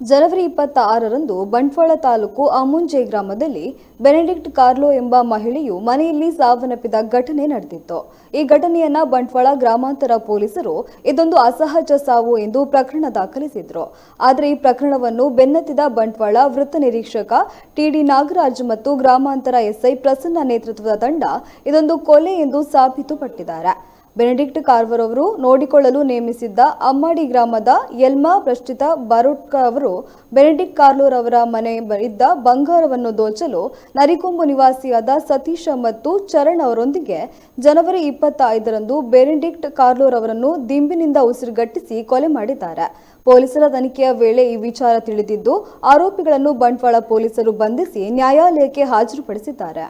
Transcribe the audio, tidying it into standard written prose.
ಜನವರಿ 26ರಂದು ಬಂಟ್ವಾಳ ತಾಲೂಕು ಅಮುಂಜೆ ಗ್ರಾಮದಲ್ಲಿ Benedict Carlo ಎಂಬ ಮಹಿಳೆಯು ಮನೆಯಲ್ಲಿ ಸಾವನ್ನಪ್ಪಿದ ಘಟನೆ ನಡೆದಿತ್ತು. ಈ ಘಟನೆಯನ್ನ ಬಂಟ್ವಾಳ ಗ್ರಾಮಾಂತರ ಪೊಲೀಸರು ಇದೊಂದು ಅಸಹಜ ಸಾವು ಎಂದು ಪ್ರಕರಣ ದಾಖಲಿಸಿದ್ರು. ಆದರೆ ಈ ಪ್ರಕರಣವನ್ನು ಬೆನ್ನತ್ತಿದ ಬಂಟ್ವಾಳ ವೃತ್ತ ನಿರೀಕ್ಷಕ ಟಿಡಿ ನಾಗರಾಜ್ ಮತ್ತು ಗ್ರಾಮಾಂತರ ಎಸ್ಐ ಪ್ರಸನ್ನ ನೇತೃತ್ವದ ತಂಡ ಇದೊಂದು ಕೊಲೆ ಎಂದು ಸಾಬೀತುಪಟ್ಟಿದ್ದಾರೆ. ಬೆನೆಡಿಕ್ಟ್ ಕಾರ್ವರ್ ಅವರು ನೋಡಿಕೊಳ್ಳಲು ನೇಮಿಸಿದ್ದ ಅಮ್ಮಾಡಿ ಗ್ರಾಮದ ಎಲ್ಮಾ ಪ್ರಶ್ಚಿತ ಬರೋಟ್ಕ ಅವರು ಬೆನೆಡಿಕ್ಟ್ ಕಾರ್ಲೋರ್ ಅವರ ಮನೆ ಇದ್ದ ಬಂಗಾರವನ್ನು ದೋಚಲು ನರಿಕೊಂಬು ನಿವಾಸಿಯಾದ ಸತೀಶ ಮತ್ತು ಚರಣ್ ಅವರೊಂದಿಗೆ ಜನವರಿ 25ರಂದು ಬೆನೆಡಿಕ್ಟ್ ಕಾರ್ಲೋರ್ ಅವರನ್ನು ದಿಂಬಿನಿಂದ ಉಸಿರುಗಟ್ಟಿಸಿ ಕೊಲೆ ಮಾಡಿದ್ದಾರೆ. ಪೊಲೀಸರ ತನಿಖೆಯ ವೇಳೆ ಈ ವಿಚಾರ ತಿಳಿದಿದ್ದು ಆರೋಪಿಗಳನ್ನು ಬಂಟ್ವಾಳ ಪೊಲೀಸರು ಬಂಧಿಸಿ ನ್ಯಾಯಾಲಯಕ್ಕೆ ಹಾಜರುಪಡಿಸಿದ್ದಾರೆ.